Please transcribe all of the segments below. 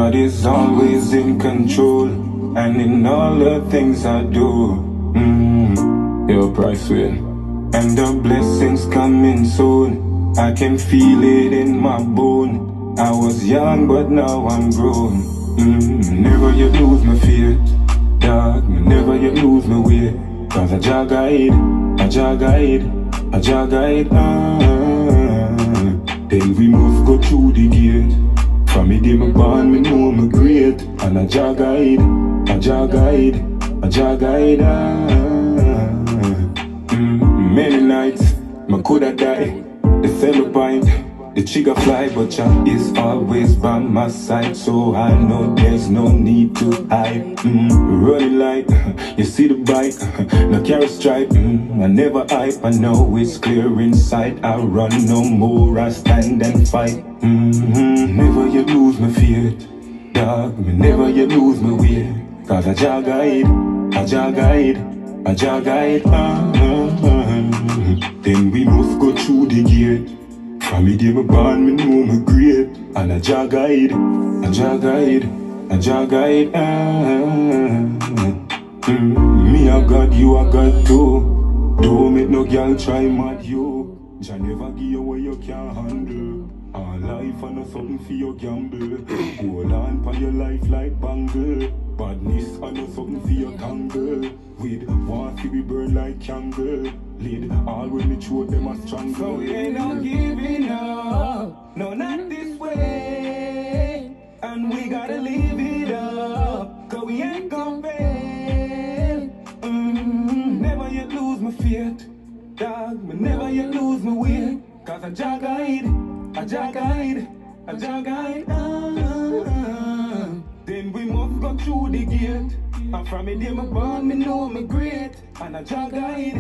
God is always in control, and in all the things I do. Your price will. And the blessings coming soon. I can feel it in my bone. I was young, but now I'm grown. Never you lose my faith, dog. Never you lose my way. Cause I guide. Then we must go through the gate. From me day me born, me know me great. And I guide. Many nights, me coulda die. The fellow pint, the trigger fly, but Jah is always by my side. So I know there's no need to hide. Running like, you see the bike, no carry stripe. I never hype, I know it's clear inside. I run no more, I stand and fight. Never you lose my faith, dog. Me never you lose my way. Cause I guide. Then we must go through the gate. From me day me born, me know me great. And I guide. Me a God, you a God too. Don't make no girl try mad you. Jah never give you what you can't handle. All life and no something for your gamble. Hold on for your life like bangle. Badness and no something for your tangle. With one fi we burn like candle. Lead all when me throat them a strangle. So we ain't no giving up, no not this way. And we gotta live it up, cause we ain't gon' fail. Never yet lose my faith, dog. Me never yet lose my way. Cause I guide. Then we must go through the gate. And from me day me born, me know me great. And I guide.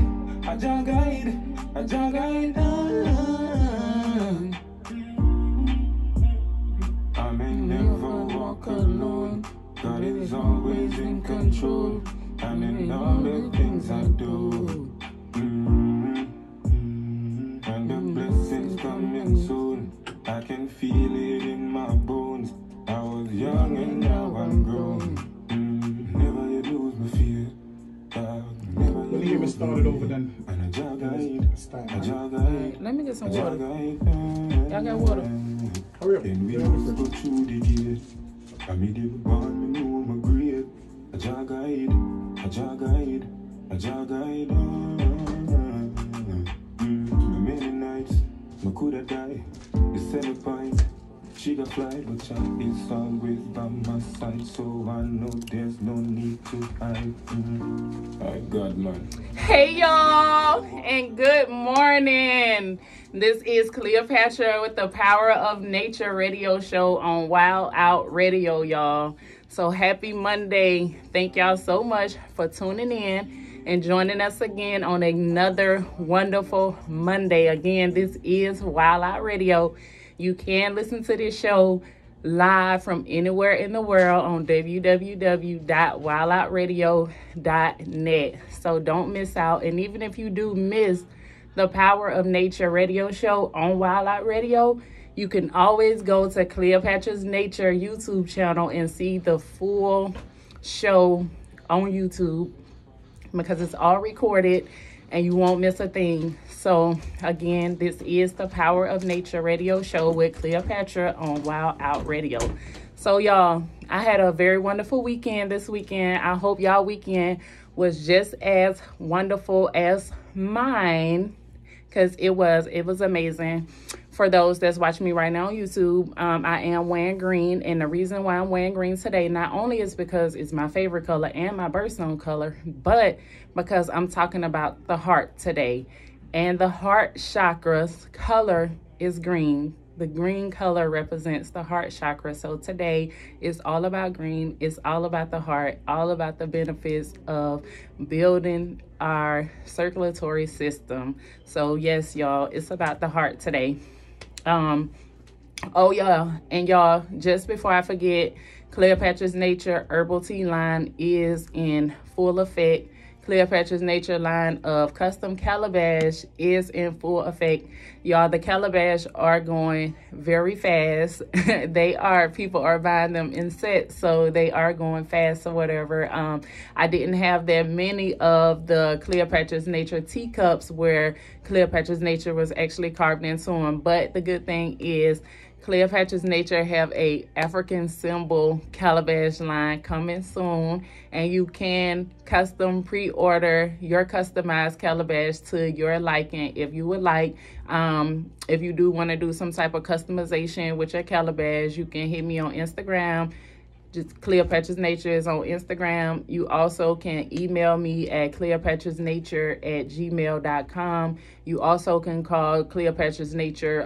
I may never walk alone. God is always in control, and in all the things I do. And the blessings coming soon. I can feel it in my bones. I was young and now I'm grown. Never you lose my fear. Let me get started over then. And I guide. Let me get some water. Y'all got water? Hurry up. Then we must go through the gate. I made it born, me know my great. I guide. Many nights, me coulda die. The center point, she got fly, but Jah is always by my side. So I know there's no need to hide. My God, man. Hey y'all, and good morning. This is Cleopatra with the Power of Nature radio show on Wild Out Radio, y'all. So happy Monday. Thank y'all so much for tuning in and joining us again on another wonderful Monday. Again, this is Wild Out Radio. You can listen to this show live from anywhere in the world on www.wildoutradio.net. So don't miss out. And even if you do miss the Power of Nature radio show on Wild Out Radio, you can always go to Cleopatra's Nature YouTube channel and see the full show on YouTube, because it's all recorded and you won't miss a thing. So again, this is the Power of Nature radio show with Cleopatra on Wild Out Radio. So y'all, I had a very wonderful weekend this weekend. I hope y'all weekend was just as wonderful as mine, because it was amazing. For those that's watching me right now on YouTube, I am wearing green. And the reason why I'm wearing green today, not only is because it's my favorite color and my birthstone color, but because I'm talking about the heart today. And the heart chakra's color is green. The green color represents the heart chakra. So today is all about green. It's all about the heart, all about the benefits of building our circulatory system. So yes, y'all, it's about the heart today. Oh yeah, and y'all, just before I forget, Cleopatra's Nature herbal tea line is in full effect. Cleopatra's Nature line of custom calabash is in full effect. Y'all, the calabash are going very fast. People are buying them in sets, so they are going fast or whatever. I didn't have that many of the Cleopatra's Nature teacups where Cleopatra's Nature was actually carved into them, but the good thing is Cleopatra's Nature have a African symbol calabash line coming soon, and you can custom pre-order your customized calabash to your liking if you would like. If you do want to do some type of customization with your calabash, you can hit me on Instagram. Just Cleopatra's Nature is on Instagram. You also can email me at cleopatrasnature@gmail.com. You also can call Cleopatra's Nature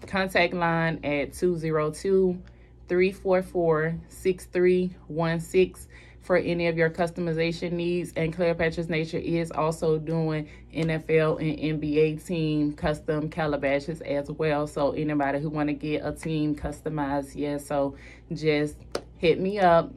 contact line at 202-344-6316 for any of your customization needs. And Cleopatra's Nature is also doing NFL and NBA team custom calabashes as well. So anybody who want to get a team customized, so just hit me up.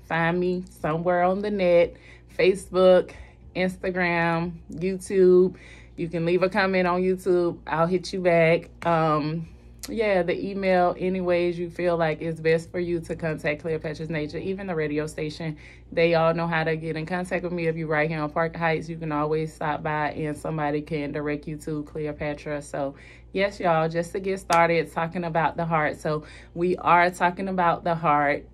Find me somewhere on the net, Facebook, Instagram, YouTube. You can leave a comment on YouTube. I'll hit you back. The email, any ways you feel like it's best for you to contact Cleopatra's Nature. Even the radio station, they all know how to get in contact with me. If you're right here on Park Heights, you can always stop by and somebody can direct you to Cleopatra. So yes, y'all, just to get started talking about the heart. So we are talking about the heart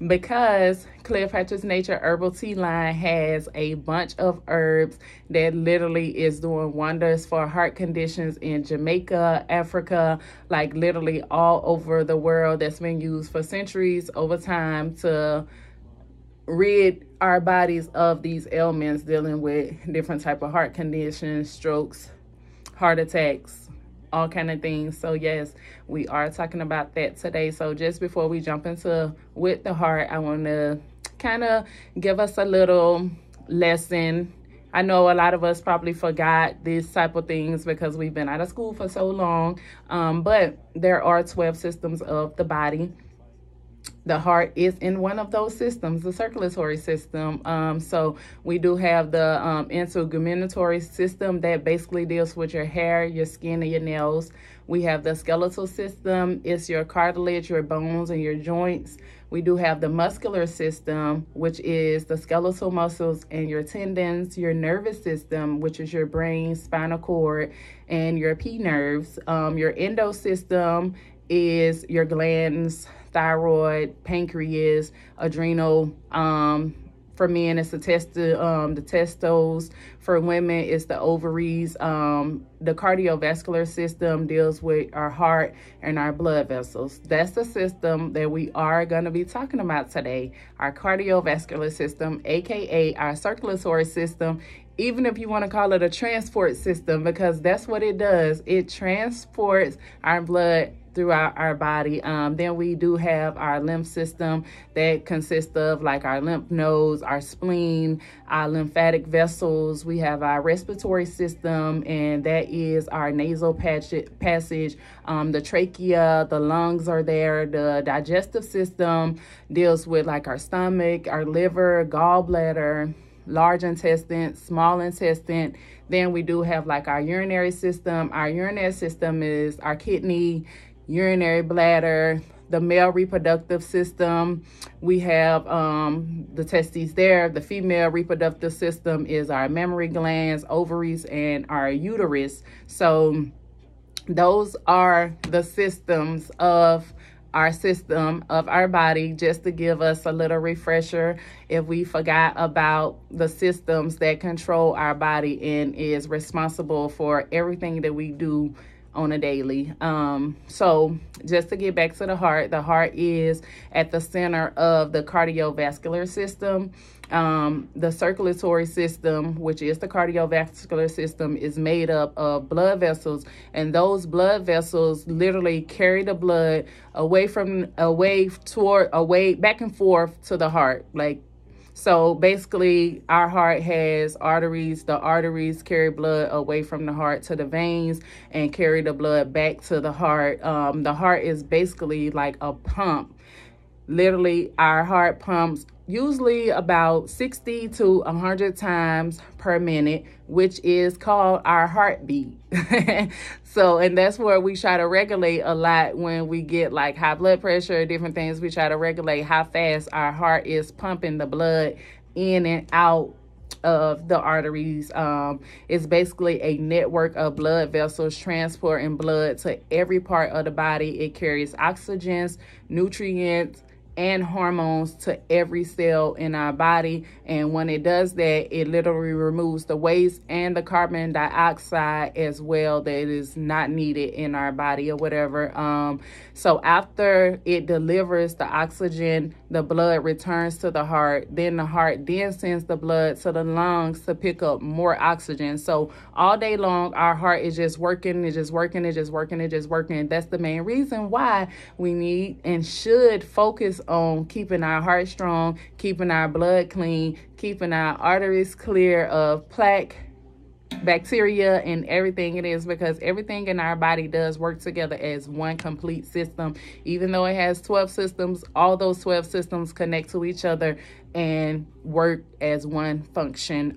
because Cleopatra's Nature herbal tea line has a bunch of herbs that literally is doing wonders for heart conditions in Jamaica, Africa, like literally all over the world, that's been used for centuries over time to rid our bodies of these ailments dealing with different type of heart conditions, strokes, heart attacks, all kind of things. So yes, we are talking about that today. So just before we jump into with the heart, I want to kind of give us a little lesson. I know a lot of us probably forgot these type of things because we've been out of school for so long, but there are 12 systems of the body. The heart is in one of those systems, the circulatory system. So we do have the integumentary system that basically deals with your hair, your skin, and your nails. We have the skeletal system. It's your cartilage, your bones, and your joints. We do have the muscular system, which is the skeletal muscles and your tendons. Your nervous system, which is your brain, spinal cord, and your P nerves. Your endo system is your glands, thyroid, pancreas, adrenal. For men, it's the testes. For women, it's the ovaries. The cardiovascular system deals with our heart and our blood vessels. That's the system that we are going to be talking about today. Our cardiovascular system, aka our circulatory system, even if you want to call it a transport system, because that's what it does. It transports our blood throughout our body. Then we do have our lymph system that consists of like our lymph nodes, our spleen, our lymphatic vessels. We have our respiratory system, and that is our nasal passage. The trachea, the lungs are there. The digestive system deals with like our stomach, our liver, gallbladder, large intestine, small intestine. Then we do have like our urinary system. Our urinary system is our kidney, urinary bladder, the male reproductive system. We have the testes there. The female reproductive system is our mammary glands, ovaries, and our uterus. So those are the systems of our body, just to give us a little refresher if we forgot about the systems that control our body and is responsible for everything that we do on a daily. So just to get back to the heart is at the center of the cardiovascular system. The circulatory system, which is the cardiovascular system, is made up of blood vessels, and those blood vessels literally carry the blood back and forth to the heart. So basically, our heart has arteries. The arteries carry blood away from the heart to the veins and carry the blood back to the heart. The heart is basically like a pump. Literally, our heart pumps usually about 60 to 100 times per minute, which is called our heartbeat. So, and that's where we try to regulate a lot when we get like high blood pressure, different things. We try to regulate how fast our heart is pumping the blood in and out of the arteries. It's basically a network of blood vessels transporting blood to every part of the body. It carries oxygens, nutrients, and hormones to every cell in our body. And when it does that, it literally removes the waste and the carbon dioxide as well that is not needed in our body or whatever. So after it delivers the oxygen, the blood returns to the heart. Then the heart then sends the blood to the lungs to pick up more oxygen. So all day long, our heart is just working, it's just working, it's just working, it's just working. That's the main reason why we need and should focus on keeping our heart strong, keeping our blood clean, keeping our arteries clear of plaque, bacteria, and everything it is, because everything in our body does work together as one complete system. Even though it has 12 systems, all those 12 systems connect to each other and work as one function.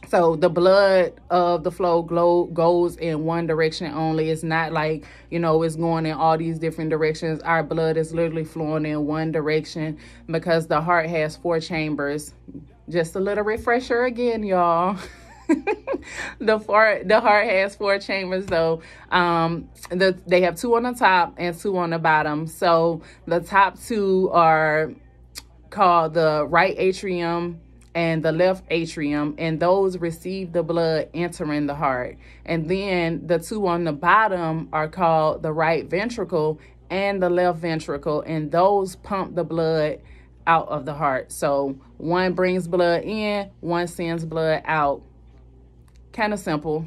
So the blood of the flow goes in one direction only. It's not like, it's going in all these different directions. Our blood is literally flowing in one direction because the heart has 4 chambers. Just a little refresher again, y'all. The heart has 4 chambers, though. They have 2 on the top and 2 on the bottom. So the top 2 are called the right atrium and the left atrium, and those receive the blood entering the heart. And then the 2 on the bottom are called the right ventricle and the left ventricle, and those pump the blood out of the heart. So one brings blood in, one sends blood out. Kind of simple.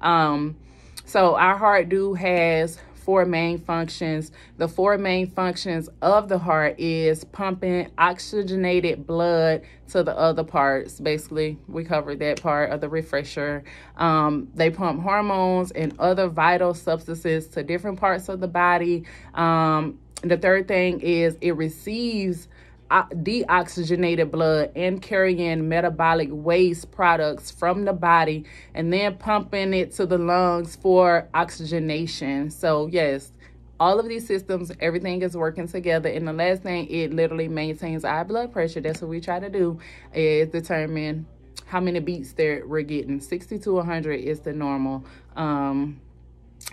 So our heart has 4 main functions. The 4 main functions of the heart is pumping oxygenated blood to the other parts. Basically, we covered that part of the refresher. They pump hormones and other vital substances to different parts of the body. The third thing is it receives deoxygenated blood and carrying metabolic waste products from the body and then pumping it to the lungs for oxygenation. So yes, all of these systems, everything is working together. And the last thing, it literally maintains our blood pressure. That's what we try to do, is determine how many beats we're getting. 60 to 100 is the normal.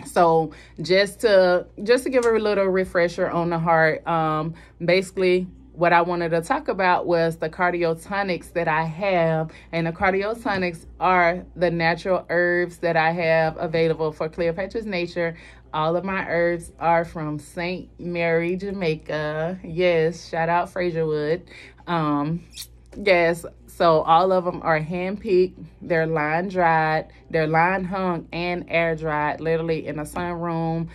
So just to give a little refresher on the heart, basically what I wanted to talk about was the cardiotonics that I have. And the cardiotonics are the natural herbs that I have available for Cleopatra's Nature. All of my herbs are from St. Mary, Jamaica. Yes, shout out Fraserwood. Yes, so all of them are hand-picked. They're line-dried. They're line-hung and air-dried, literally in a sunroom.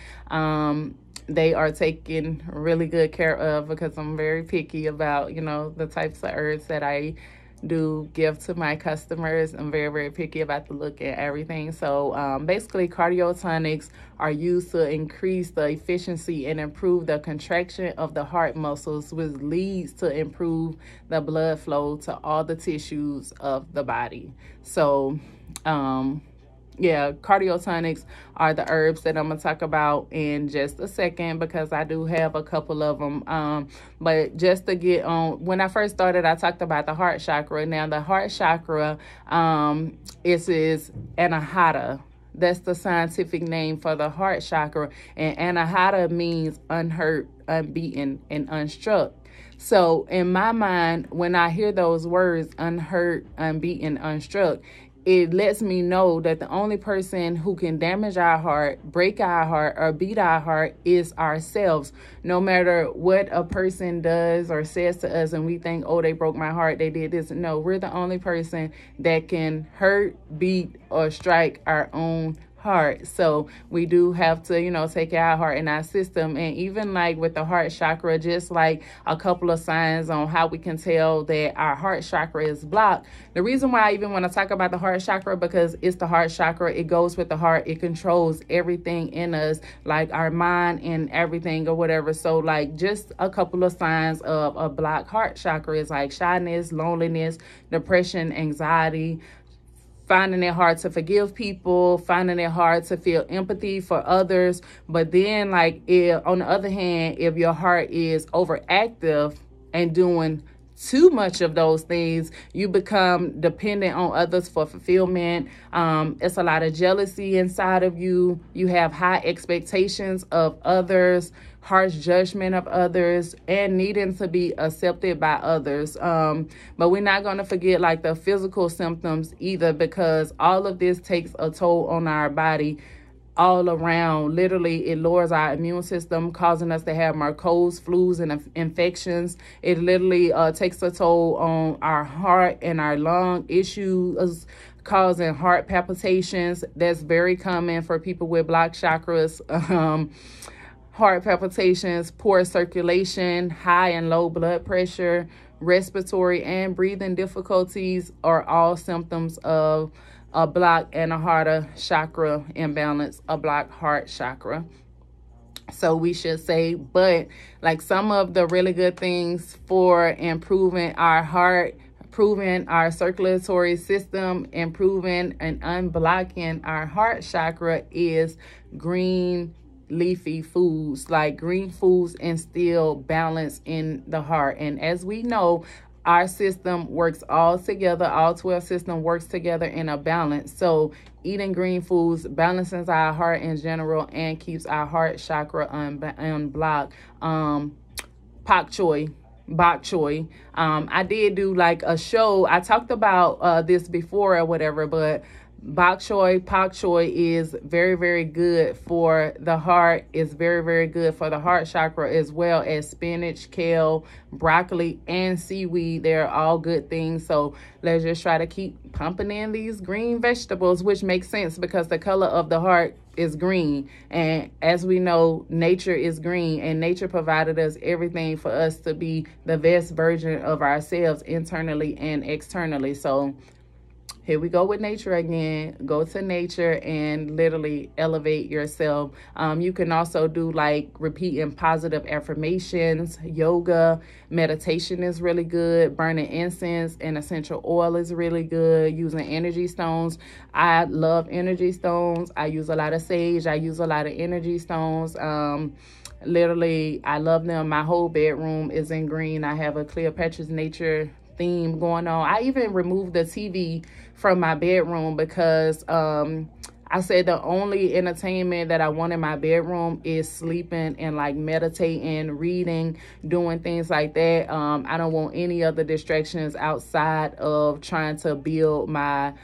They are taken really good care of because I'm very picky about, the types of herbs that I do give to my customers. I'm very, very picky about the look and everything. So basically, cardiotonics are used to increase the efficiency and improve the contraction of the heart muscles, which leads to improve the blood flow to all the tissues of the body. So yeah, cardiotonics are the herbs that I'm going to talk about in just a second, because I do have a couple of them. But just to get on, when I first started, I talked about the heart chakra. Now, the heart chakra is anahata. That's the scientific name for the heart chakra. And anahata means unhurt, unbeaten, and unstruck. So in my mind, when I hear those words, unhurt, unbeaten, unstruck, it lets me know that the only person who can damage our heart, break our heart, or beat our heart is ourselves. No matter what a person does or says to us and we think, oh, they broke my heart, they did this. No, we're the only person that can hurt, beat, or strike our own heart. So we do have to, you know, take care of our heart and our system. And even like with the heart chakra, just like a couple of signs on how we can tell that our heart chakra is blocked. The reason why I even want to talk about the heart chakra, because it's the heart chakra. It goes with the heart. It controls everything in us, like our mind and everything or whatever. So like just a couple of signs of a blocked heart chakra is like shyness, loneliness, depression, anxiety, finding it hard to forgive people, finding it hard to feel empathy for others. But then like on the other hand, if your heart is overactive and doing too much of those things, you become dependent on others for fulfillment. It's a lot of jealousy inside of you. You have high expectations of others, harsh judgment of others, and needing to be accepted by others. But we're not going to forget like the physical symptoms either, because all of this takes a toll on our body all around. Literally, it lowers our immune system, causing us to have more colds, flus, and infections. It literally takes a toll on our heart and our lung issues, causing heart palpitations. That's very common for people with blocked chakras. Heart palpitations, poor circulation, high and low blood pressure, respiratory and breathing difficulties are all symptoms of a block and a heart chakra imbalance, a blocked heart chakra. So we should say, but like some of the really good things for improving our heart, improving our circulatory system, improving and unblocking our heart chakra is green leafy foods. Like green foods instill balance in the heart. And as we know, our system works all together. All 12 system works together in a balance. So eating green foods balances our heart in general and keeps our heart chakra unblocked. Pak choy. I did do like a show. I talked about this before or whatever, but pak choy is very, very good for the heart. It's very, very good for the heart chakra, as well as spinach, kale, broccoli, and seaweed. They're all good things. So let's just try to keep pumping in these green vegetables, which makes sense because the color of the heart is green. And as we know, nature is green, and nature provided us everything for us to be the best version of ourselves internally and externally. So here we go with nature again. Go to nature and literally elevate yourself. You can also do like repeating positive affirmations, yoga, meditation is really good. Burning incense and essential oil is really good. Using energy stones. I love energy stones. I use a lot of sage. I use a lot of energy stones. Literally, I love them. My whole bedroom is in green. I have a Cleopatra's nature theme going on. I even removed the TV from my bedroom because I said the only entertainment that I want in my bedroom is sleeping and like meditating, reading, doing things like that. I don't want any other distractions outside of trying to build my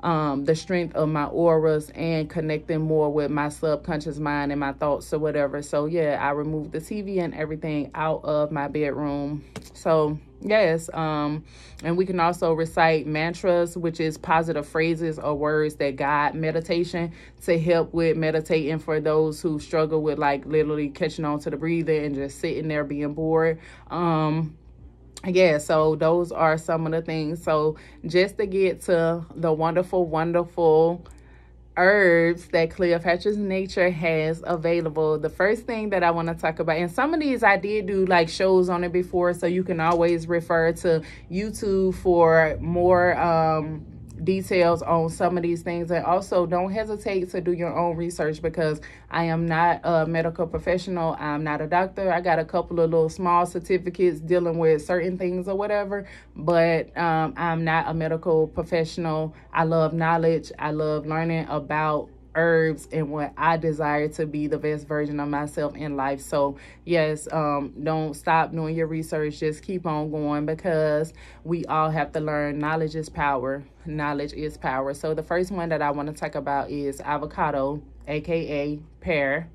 the strength of my auras and connecting more with my subconscious mind and my thoughts or whatever. So yeah, I removed the TV and everything out of my bedroom. So yes, and we can also recite mantras, which is positive phrases or words that guide meditation, to help with meditating for those who struggle with like literally catching on to the breathing and just sitting there being bored. Yeah, so those are some of the things. So just to get to the wonderful, wonderful herbs that Cleopatra's Nature has available, the first thing that I want to talk about, and some of these I did do like shows on it before, so you can always refer to YouTube for more details on some of these things. And also don't hesitate to do your own research, because I am not a medical professional. I'm not a doctor. I got a couple of little small certificates dealing with certain things or whatever, but I'm not a medical professional. I love knowledge. I love learning about herbs and what I desire to be the best version of myself in life. So yes, don't stop doing your research. Just keep on going, because we all have to learn. Knowledge is power. Knowledge is power. So the first one that I want to talk about is avocado, aka pear.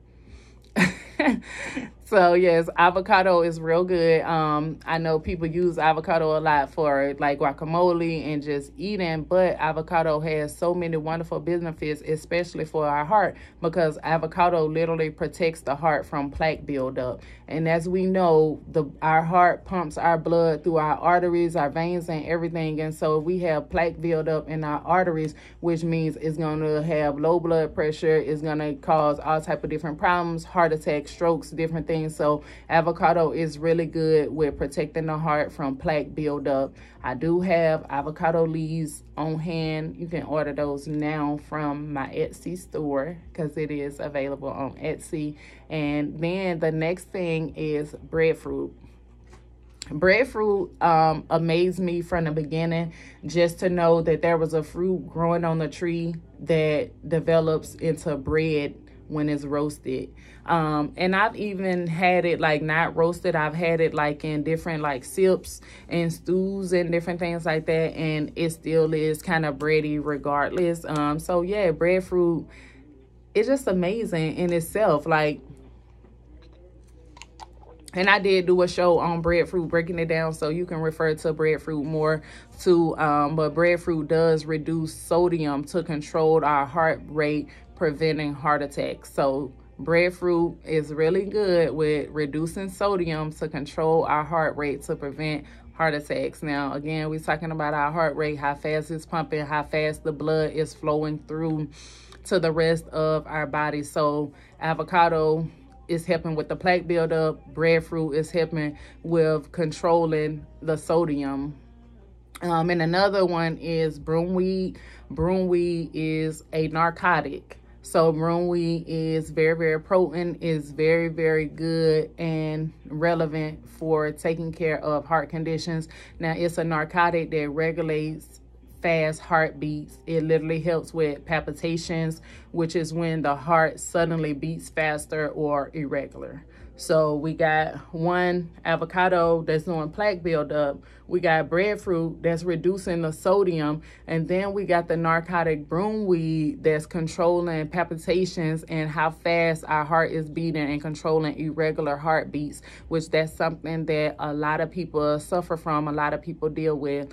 So yes, avocado is real good. I know people use avocado a lot for like guacamole and just eating, but avocado has so many wonderful benefits, especially for our heart, because avocado literally protects the heart from plaque buildup. And as we know, our heart pumps our blood through our arteries, our veins, and everything. And so if we have plaque buildup in our arteries, which means it's going to have low blood pressure, it's going to cause all type of different problems, heart attacks, strokes, different things. So avocado is really good with protecting the heart from plaque buildup. I do have avocado leaves on hand. You can order those now from my Etsy store because it is available on Etsy. And then the next thing is breadfruit. Breadfruit amazed me from the beginning, just to know that there was a fruit growing on the tree that develops into bread when it's roasted. And I've even had it like not roasted. I've had it like in different like sips and stews and different things like that, and it still is kind of bready regardless. So yeah, breadfruit is just amazing in itself. Like, and I did do a show on breadfruit, breaking it down, so you can refer to breadfruit more too. But breadfruit does reduce sodium to control our heart rate, preventing heart attacks. So breadfruit is really good with reducing sodium to control our heart rate to prevent heart attacks. Now, again, we're talking about our heart rate, how fast it's pumping, how fast the blood is flowing through to the rest of our body. So avocado is helping with the plaque buildup. Breadfruit is helping with controlling the sodium. And another one is broomweed. Broomweed is a narcotic. So broomweed is very, very potent, is very, very good and relevant for taking care of heart conditions. Now, it's a narcotic that regulates fast heartbeats. It literally helps with palpitations, which is when the heart suddenly beats faster or irregular. So we got one avocado that's doing plaque buildup. We got breadfruit that's reducing the sodium. And then we got the narcotic broomweed that's controlling palpitations and how fast our heart is beating and controlling irregular heartbeats, which that's something that a lot of people suffer from, a lot of people deal with.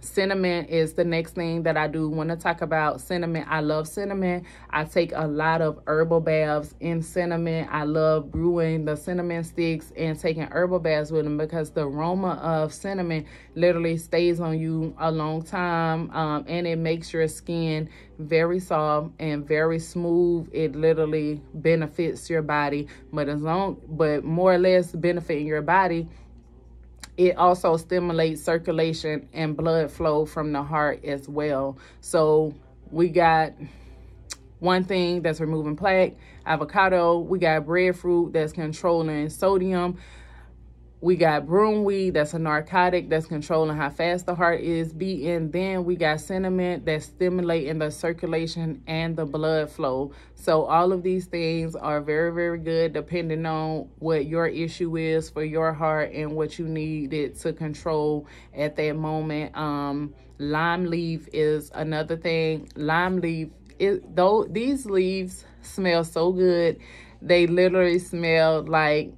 Cinnamon is the next thing that I do want to talk about. Cinnamon. I love cinnamon. I take a lot of herbal baths in cinnamon. I love brewing the cinnamon sticks and taking herbal baths with them because the aroma of cinnamon literally stays on you a long time, and it makes your skin very soft and very smooth. It literally benefits your body, but more or less benefiting your body, it also stimulates circulation and blood flow from the heart as well. So we got one thing that's removing plaque, avocado. We got breadfruit that's controlling sodium. We got broomweed, that's a narcotic that's controlling how fast the heart is beating. Then we got cinnamon that's stimulating the circulation and the blood flow. So all of these things are very, very good depending on what your issue is for your heart and what you need it to control at that moment. Lime leaf is another thing. Lime leaf, these leaves smell so good. They literally smell like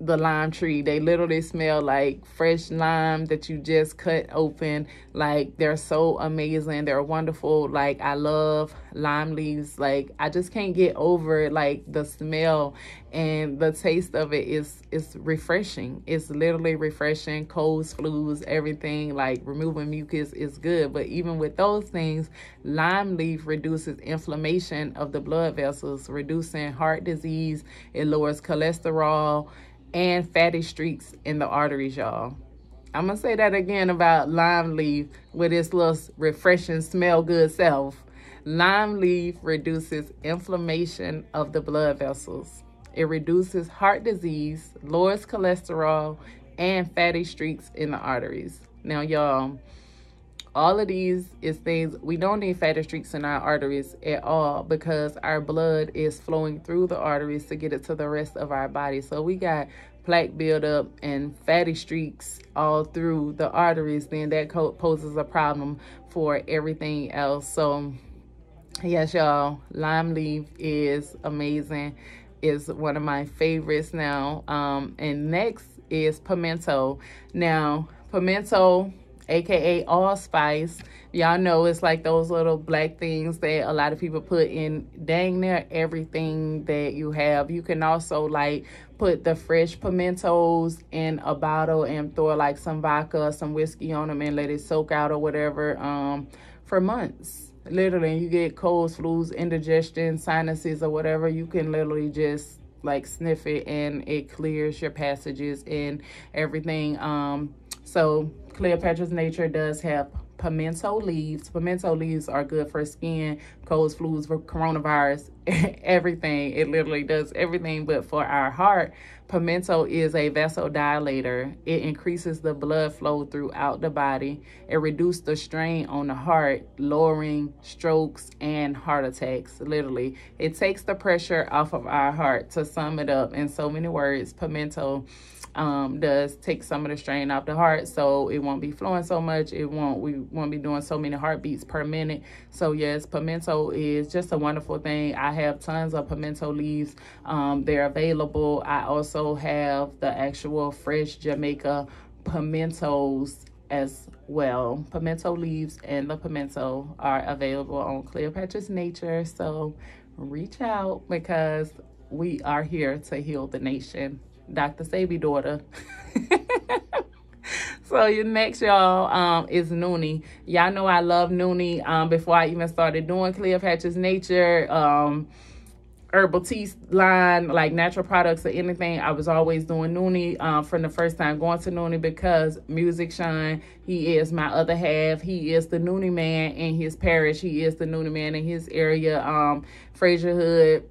the lime tree. They literally smell like fresh lime that you just cut open. Like, they're so amazing. They're wonderful. Like, I love lime leaves. Like, I just can't get over it. Like, the smell and the taste of it is refreshing. It's literally refreshing. Colds, flus, everything, like removing mucus is good. But even with those things, lime leaf reduces inflammation of the blood vessels, reducing heart disease. It lowers cholesterol and fatty streaks in the arteries, y'all. I'm gonna say that again about lime leaf with its little refreshing, smell good self. Lime leaf reduces inflammation of the blood vessels. It reduces heart disease, lowers cholesterol, and fatty streaks in the arteries. Now, y'all, all of these is things, we don't need fatty streaks in our arteries at all because our blood is flowing through the arteries to get it to the rest of our body. So we got plaque buildup and fatty streaks all through the arteries, then that poses a problem for everything else. So yes, y'all, lime leaf is amazing. is one of my favorites now. And next is pimento. Now, pimento, aka allspice, y'all know it's like those little black things that a lot of people put in dang near everything that you have. You can also like put the fresh pimentos in a bottle and throw like some vodka, some whiskey on them and let it soak out or whatever for months. Literally, you get colds, flus, indigestion, sinuses or whatever, you can literally just like sniff it and it clears your passages and everything. So Cleopatra's Nature does have pimento leaves. Pimento leaves are good for skin, colds, flus, for coronavirus, everything. It literally does everything. But for our heart, pimento is a vasodilator. It increases the blood flow throughout the body. It reduces the strain on the heart, lowering strokes and heart attacks. Literally, it takes the pressure off of our heart. To sum it up in so many words, pimento does take some of the strain off the heart, so it won't be flowing so much. We won't be doing so many heartbeats per minute. So yes, pimento is just a wonderful thing. I have tons of pimento leaves. They're available. I also have the actual fresh Jamaica pimentos as well. Pimento leaves and the pimento are available on Cleopatra's Nature. So reach out because we are here to heal the nation. Dr. Sabi daughter. So your next, y'all, is Noonie. Y'all know I love Noonie. Before I even started doing Cleopatra's Nature, herbal tea line, like natural products or anything, I was always doing Noonie from the first time going to Noonie because Music Shine, he is my other half. He is the Noonie man in his parish. He is the Noonie man in his area, Fraser Hood.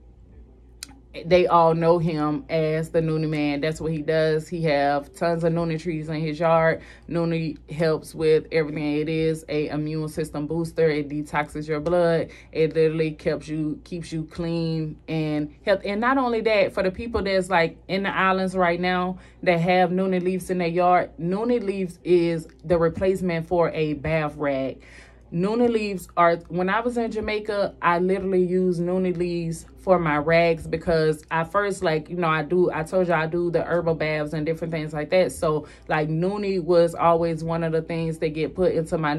They all know him as the Noonie man. That's what he does. He have tons of Noonie trees in his yard. Noonie helps with everything. It is a immune system booster. It detoxes your blood. It literally keeps you clean and health. And not only that, for the people that's like in the islands right now that have Noonie leaves in their yard, Noonie leaves is the replacement for a bath rag. Noonie leaves are, when I was in Jamaica, I literally used Noonie leaves for my rags because I first, like, you know, I told you I do the herbal baths and different things like that. So like Noonie was always one of the things that get put into my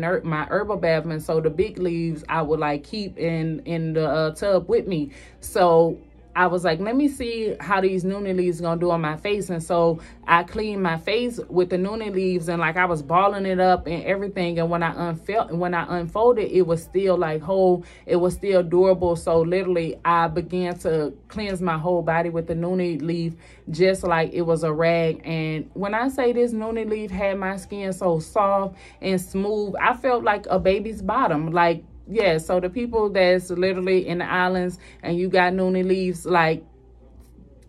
herbal bath. And so the big leaves I would like keep in the tub with me. So I was like, let me see how these Noonie leaves gonna do on my face. And so I cleaned my face with the Noonie leaves and like I was balling it up and everything. And when I unfolded, it was still like whole. It was still durable. So literally I began to cleanse my whole body with the Noonie leaf just like it was a rag. And when I say this Noonie leaf had my skin so soft and smooth, I felt like a baby's bottom. Like, yeah, so the people that's literally in the islands and you got Noonie leaves, like,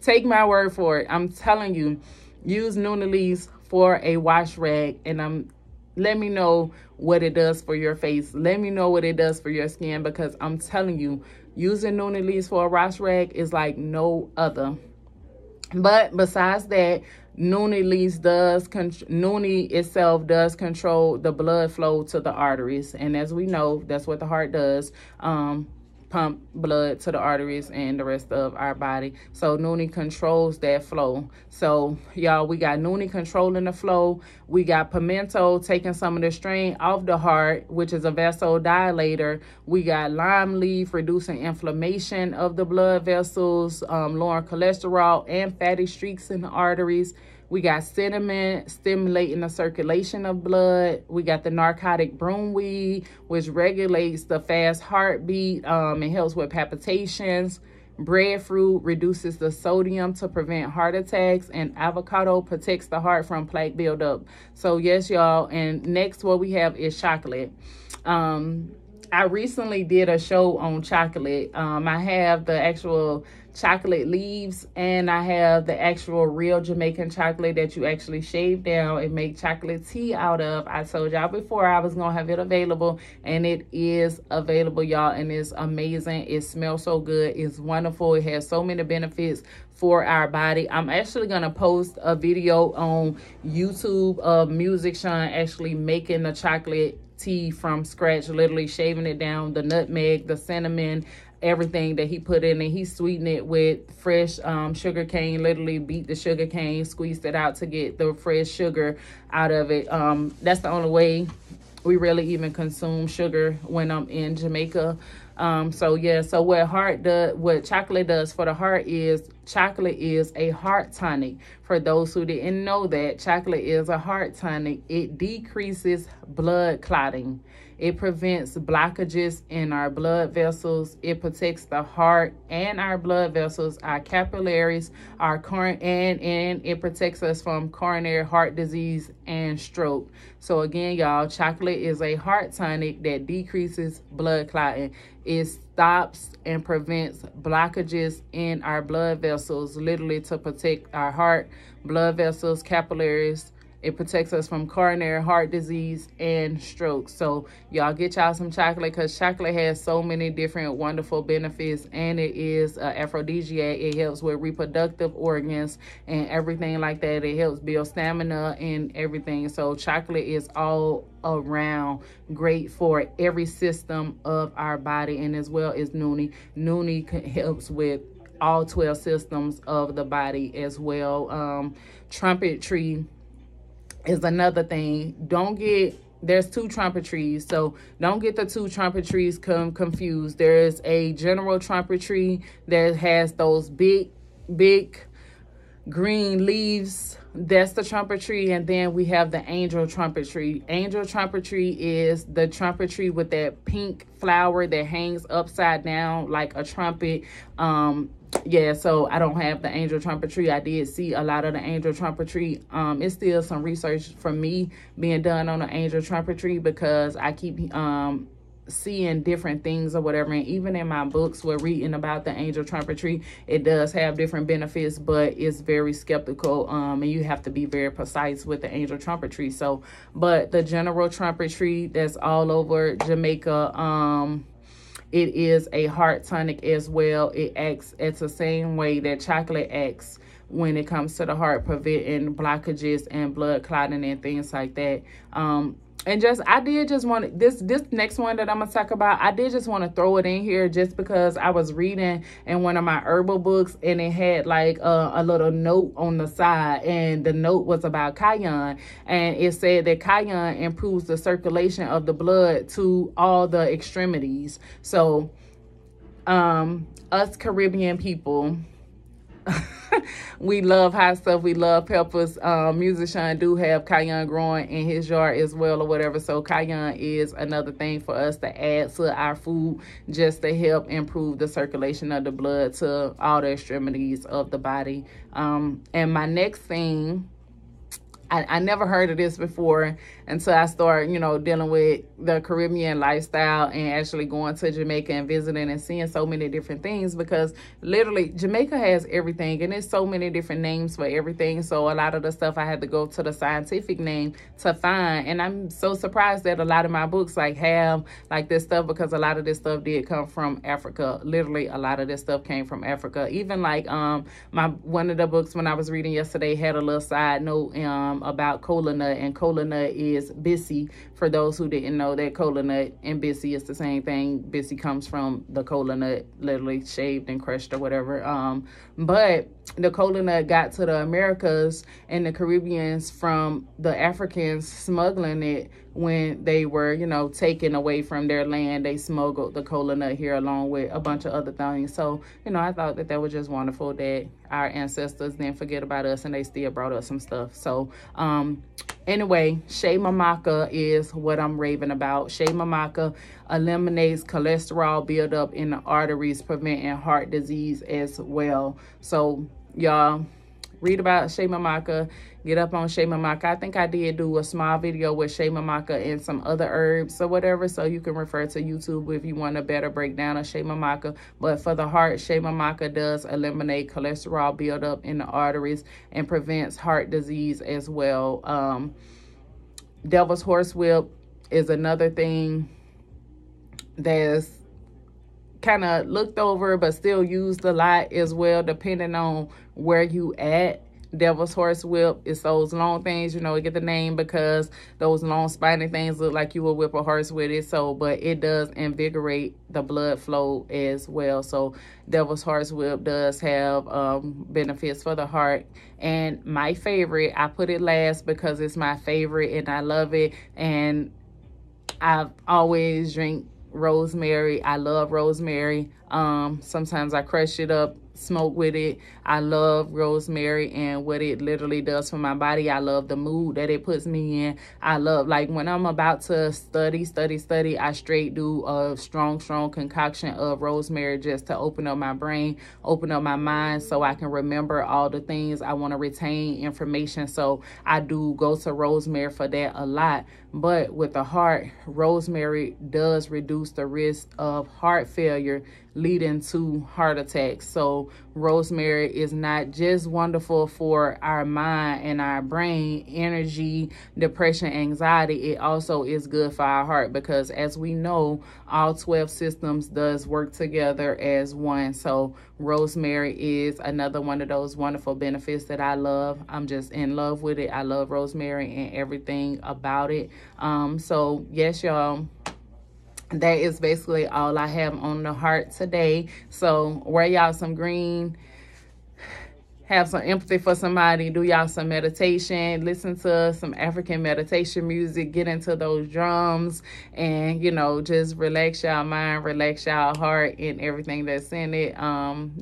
take my word for it. I'm telling you, use Noonie leaves for a wash rag and let me know what it does for your face. Let me know what it does for your skin because I'm telling you, using Noonie leaves for a wash rag is like no other. But besides that, Noonie leaves Noonie itself does control the blood flow to the arteries. And as we know, that's what the heart does, pump blood to the arteries and the rest of our body. So Noonie controls that flow. So y'all, we got Noonie controlling the flow. We got pimento taking some of the strain off the heart, which is a vasodilator. We got lime leaf reducing inflammation of the blood vessels, lowering cholesterol and fatty streaks in the arteries. We got cinnamon stimulating the circulation of blood. We got the narcotic broomweed, which regulates the fast heartbeat. It helps with palpitations. Breadfruit reduces the sodium to prevent heart attacks. And avocado protects the heart from plaque buildup. So yes, y'all. And next, what we have is chocolate. I recently did a show on chocolate. I have the actual chocolate leaves and I have the actual real Jamaican chocolate that you actually shave down and make chocolate tea out of. I told y'all before I was gonna have it available and it is available, y'all, and it's amazing. It smells so good. It's wonderful. It has so many benefits for our body. I'm actually gonna post a video on YouTube of Music Shine actually making the chocolate tea from scratch, literally shaving it down, the nutmeg, the cinnamon, everything that he put in it. He sweetened it with fresh sugar cane, literally beat the sugar cane, squeezed it out to get the fresh sugar out of it. That's the only way we really even consume sugar when I'm in Jamaica. So what chocolate does for the heart is chocolate is a heart tonic. For those who didn't know that, chocolate is a heart tonic. It decreases blood clotting. It prevents blockages in our blood vessels. It protects the heart and our blood vessels, our capillaries, and it protects us from coronary heart disease and stroke. So again, y'all, chocolate is a heart tonic that decreases blood clotting. It stops and prevents blockages in our blood vessels, literally to protect our heart, blood vessels, capillaries. It protects us from coronary heart disease and stroke. So y'all get y'all some chocolate, because chocolate has so many different wonderful benefits, and it is an aphrodisiac. It helps with reproductive organs and everything like that. It helps build stamina and everything. So chocolate is all around great for every system of our body, and as well as noonie. Noonie helps with all 12 systems of the body as well. Trumpet tree is another thing. There's two trumpet trees, so don't get the two trumpet trees confused. There is a general trumpet tree that has those big green leaves. That's the trumpet tree. And then we have the angel trumpet tree. Angel trumpet tree is the trumpet tree with that pink flower that hangs upside down like a trumpet. Yeah, so I don't have the angel trumpet tree. I did see a lot of the angel trumpet tree. It's still some research for me being done on the angel trumpet tree, because I keep seeing different things or whatever. And even in my books, we're reading about the angel trumpet tree. It does have different benefits, but it's very skeptical. And you have to be very precise with the angel trumpet tree. So, but the general trumpet tree that's all over Jamaica, it is a heart tonic as well. It acts the same way that chocolate acts when it comes to the heart, preventing blockages and blood clotting and things like that. And I did just want this next one that I'm gonna talk about. I did just want to throw it in here just because I was reading in one of my herbal books, and it had like a little note on the side, and the note was about cayenne, and it said that cayenne improves the circulation of the blood to all the extremities. So, us Caribbean people, we love hot stuff. We love peppers. Musician do have cayenne growing in his yard as well or whatever. So cayenne is another thing for us to add to our food, just to help improve the circulation of the blood to all the extremities of the body. And my next thing, I never heard of this before until I started, dealing with the Caribbean lifestyle and actually going to Jamaica and visiting and seeing so many different things, because literally Jamaica has everything, and there's so many different names for everything. So a lot of the stuff I had to go to the scientific name to find. And I'm so surprised that a lot of my books have this stuff, because a lot of this stuff did come from Africa. Literally a lot of this stuff came from Africa. Even one of the books when I was reading yesterday had a little side note about cola nut, and cola nut is Bissy. For those who didn't know, that cola nut and Bissy is the same thing. Bissy comes from the cola nut, literally shaved and crushed or whatever. But the cola nut got to the Americas and the Caribbeans from the Africans smuggling it when they were, taken away from their land. They smuggled the cola nut here along with a bunch of other things. So, I thought that was just wonderful that our ancestors didn't forget about us and they still brought us some stuff. So, anyway, Shea Mamaka is what I'm raving about. Shea Mamaka eliminates cholesterol buildup in the arteries, preventing heart disease as well. So, y'all, read about Shea Mamaka. Get up on Shea Mamaka. I think I did do a small video with Shea Mamaka and some other herbs or whatever, so you can refer to YouTube if you want a better breakdown of Shea Mamaka. But for the heart, Shea Mamaka does eliminate cholesterol buildup in the arteries and prevents heart disease as well. Devil's horsewhip is another thing that's kind of looked over but still used a lot as well, depending on where you at. Devil's horsewhip is those long things, you know, it get the name because those long spiny things look like you will whip a horse with it. So, but it does invigorate the blood flow as well. So Devil's horsewhip does have benefits for the heart. And my favorite, I put it last because it's my favorite and I love it. And I've always drink rosemary. I love rosemary. Sometimes I crush it up, smoke with it. I love rosemary and what it literally does for my body. I love the mood that it puts me in. I love, like, when I'm about to study, I straight do a strong concoction of rosemary just to open up my brain, open up my mind so I can remember all the things I want to retain information. So I do go to rosemary for that a lot. But with the heart, rosemary does reduce the risk of heart failure leading to heart attacks. So rosemary is not just wonderful for our mind and our brain, energy, depression, anxiety. It also is good for our heart because, as we know, all 12 systems does work together as one. So rosemary is another one of those wonderful benefits that I love. I'm just in love with it. I love rosemary and everything about it. So yes, y'all, that is basically all I have on the heart today. So wear y'all some green, have some empathy for somebody, do y'all some meditation, listen to some African meditation music, get into those drums, and, you know, just relax y'all mind, relax y'all heart and everything that's in it.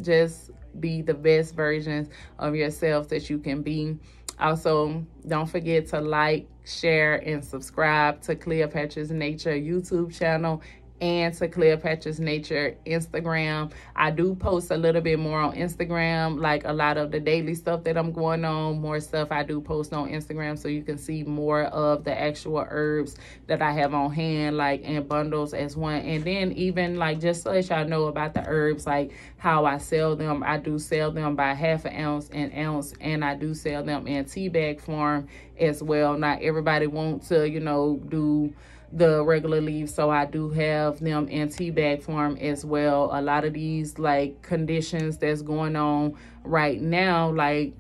Just be the best versions of yourself that you can be. Also, don't forget to like, share, and subscribe to Cleopatra's Nature YouTube channel and to Cleopatra's Nature Instagram. I do post a little bit more on Instagram, like a lot of the daily stuff that I'm going on, more stuff I do post on Instagram so you can see more of the actual herbs that I have on hand, like in bundles as one. And then even like just so that y'all know about the herbs, like how I sell them. I do sell them by half an ounce, an ounce, and I do sell them in tea bag form as well. Not everybody wants to, you know, do the regular leaves, so I do have them in tea bag form as well. A lot of these like conditions that's going on right now, like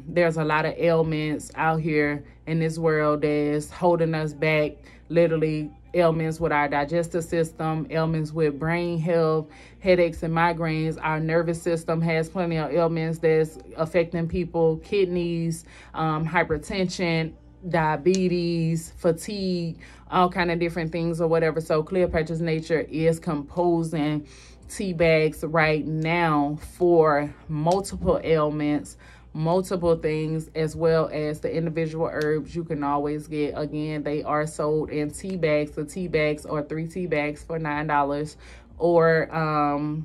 there's a lot of ailments out here in this world that's holding us back, literally ailments with our digestive system, ailments with brain health, headaches and migraines. Our nervous system has plenty of ailments that's affecting people, kidneys, hypertension, diabetes, fatigue, all kind of different things or whatever. So Cleopatra's Nature is composing tea bags right now for multiple ailments, multiple things, as well as the individual herbs you can always get. Again, they are sold in tea bags. The tea bags are 3 tea bags for $9, or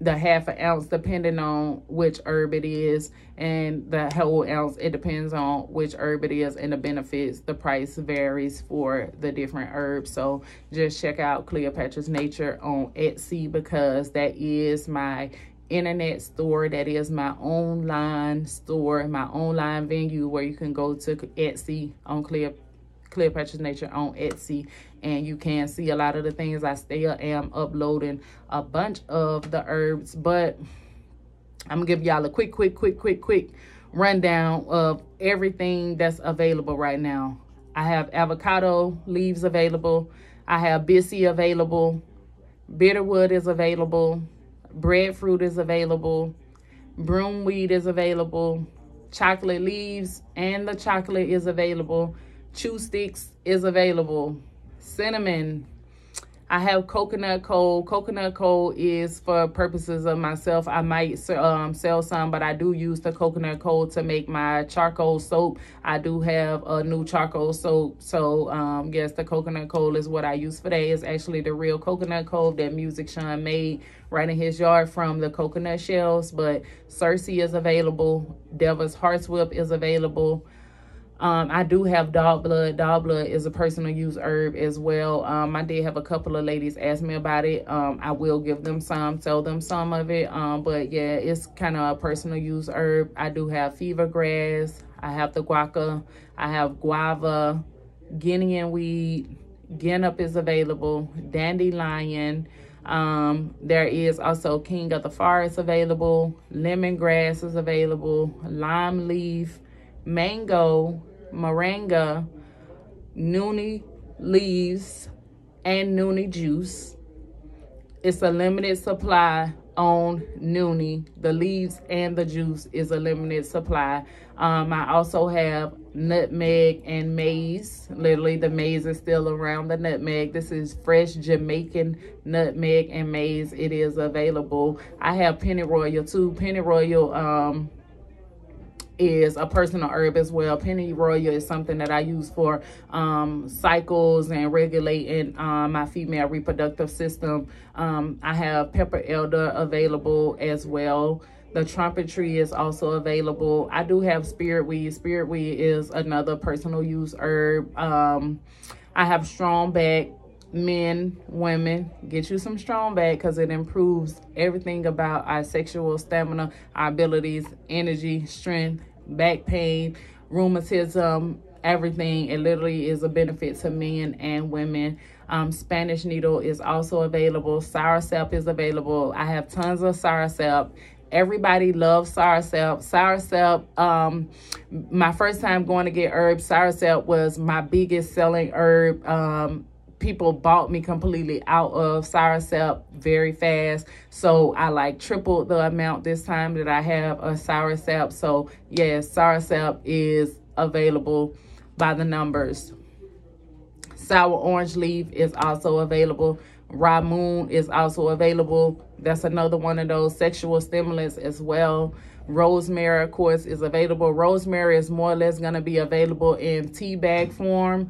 the half an ounce depending on which herb it is, and the whole ounce, it depends on which herb it is and the benefits. The price varies for the different herbs. So just check out Cleopatra's Nature on Etsy because that is my internet store. That is my online store, my online venue where you can go to Etsy on Cleopatra's Nature on Etsy, and you can see a lot of the things. I still am uploading a bunch of the herbs, but I'm gonna give y'all a quick rundown of everything that's available right now. I have avocado leaves available. I have bissy available. Bitterwood is available. Breadfruit is available. Broomweed is available. Chocolate leaves and the chocolate is available. Chew sticks is available. Cinnamon. I have coconut coal. Coconut coal is for purposes of myself. I might sell some, but I do use the coconut coal to make my charcoal soap. I do have a new charcoal soap. So yes, the coconut coal is what I use for that. It's actually the real coconut coal that Music Sean made right in his yard from the coconut shells. But Cersei is available. Devil's horsewhip is available. I do have dog blood. Dog blood is a personal use herb as well. I did have a couple of ladies ask me about it. I will give them some, sell them some of it. But yeah, it's kind of a personal use herb. I do have fever grass. I have the guaca. I have guava, Guinean weed. Genup is available. Dandelion. There is also king of the forest available, lemongrass is available, lime leaf, mango, moringa, noonie leaves, and noonie juice. It's a limited supply on noonie. The leaves and the juice is a limited supply. I also have nutmeg and maize. Literally, the maize is still around the nutmeg. This is fresh Jamaican nutmeg and maize. It is available. I have pennyroyal too. Pennyroyal is a personal herb as well. Pennyroyal is something that I use for cycles and regulating my female reproductive system. I have pepper elder available as well. The trumpet tree is also available. I do have spirit weed. Spirit weed is another personal use herb. I have strong back. Men, women, get you some strong back because it improves everything about our sexual stamina, our abilities, energy, strength, back pain, rheumatism, everything. It literally is a benefit to men and women. Spanish needle is also available. Soursop is available. I have tons of soursop. Everybody loves soursop. Soursop, my first time going to get herbs, soursop was my biggest selling herb. People bought me completely out of soursop very fast. So I like tripled the amount this time that I have of soursop. So yes, soursop is available by the numbers. Sour orange leaf is also available. Raw moon is also available. That's another one of those sexual stimulants as well. Rosemary, of course, is available. Rosemary is more or less going to be available in tea bag form.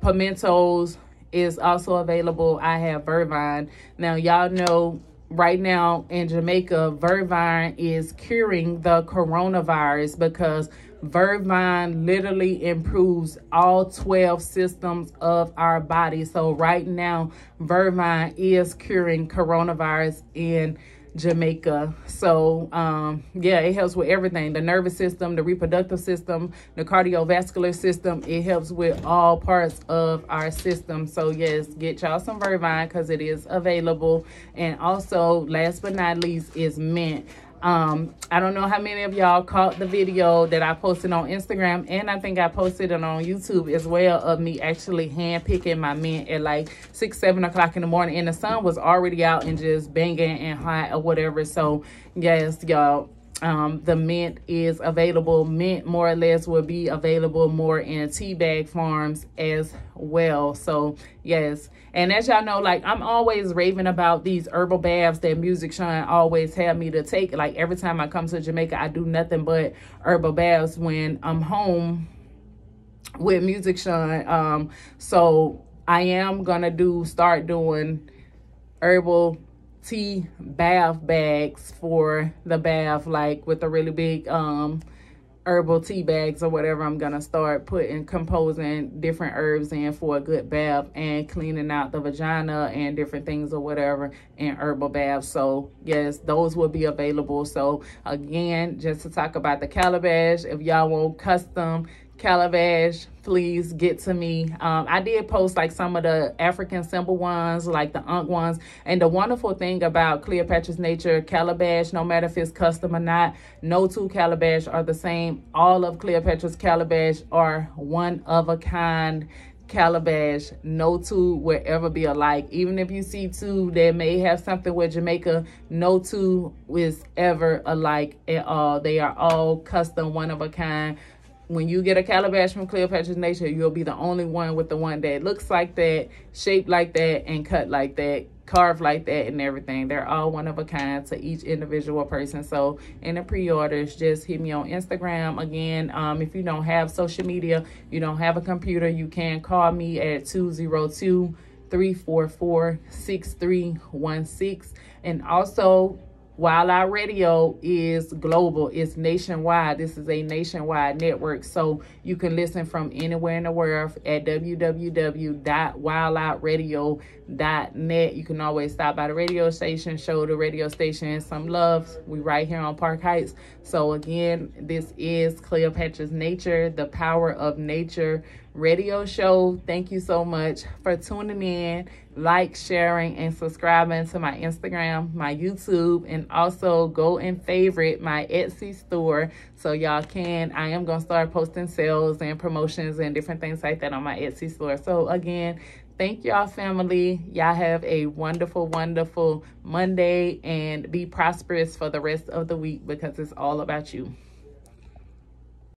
Pimentos is also available. I have vervine. Now, y'all know right now in Jamaica, vervine is curing the coronavirus because vervine literally improves all 12 systems of our body. So right now, vervine is curing coronavirus in Jamaica. So yeah, it helps with everything: the nervous system, the reproductive system, the cardiovascular system. It helps with all parts of our system. So yes, get y'all some vervine because it is available. And also, last but not least, is mint. I don't know how many of y'all caught the video that I posted on Instagram, and I think I posted it on YouTube as well, of me actually hand picking my mint at like 6-7 o'clock in the morning, and the sun was already out and just banging and hot or whatever. So yes, y'all, the mint is available. Mint more or less will be available more in tea bag forms as well. So yes, and as y'all know, like, I'm always raving about these herbal baths that Music Shine always have me to take. Like, every time I come to Jamaica, I do nothing but herbal baths when I'm home with Music Shine. So I am gonna start doing herbal tea bath bags for the bath, like with the really big herbal tea bags or whatever. I'm gonna start composing different herbs in for a good bath and cleaning out the vagina and different things or whatever in herbal baths. So yes, those will be available. So again, just to talk about the calabash, if y'all want custom calabash, please get to me. I did post like some of the African symbol ones, like the Ankh ones. And the wonderful thing about Cleopatra's Nature calabash, no matter if it's custom or not, no two calabash are the same. All of Cleopatra's calabash are one of a kind calabash. No two will ever be alike. Even if you see two that may have something with Jamaica, no two is ever alike at all. They are all custom, one of a kind. When you get a calabash from Cleopatra's Nature, you'll be the only one with the one that looks like that, shaped like that, and cut like that, carved like that, and everything. They're all one of a kind to each individual person. So in the pre-orders, just hit me on Instagram. Again, if you don't have social media, you don't have a computer, you can call me at 202-344-6316. And also, Wild Out Radio is global. It's nationwide. This is a nationwide network. So you can listen from anywhere in the world at www.wildoutradio.net. You can always stop by the radio station, show the radio station some love. We right here on Park Heights. So again, this is Cleopatra's Nature, the power of nature radio show. Thank you so much for tuning in, like, sharing, and subscribing to my Instagram, my YouTube, and also go and favorite my Etsy store so y'all can. I am going to start posting sales and promotions and different things like that on my Etsy store. So again, thank y'all, family. Y'all have a wonderful, wonderful Monday and be prosperous for the rest of the week because it's all about you.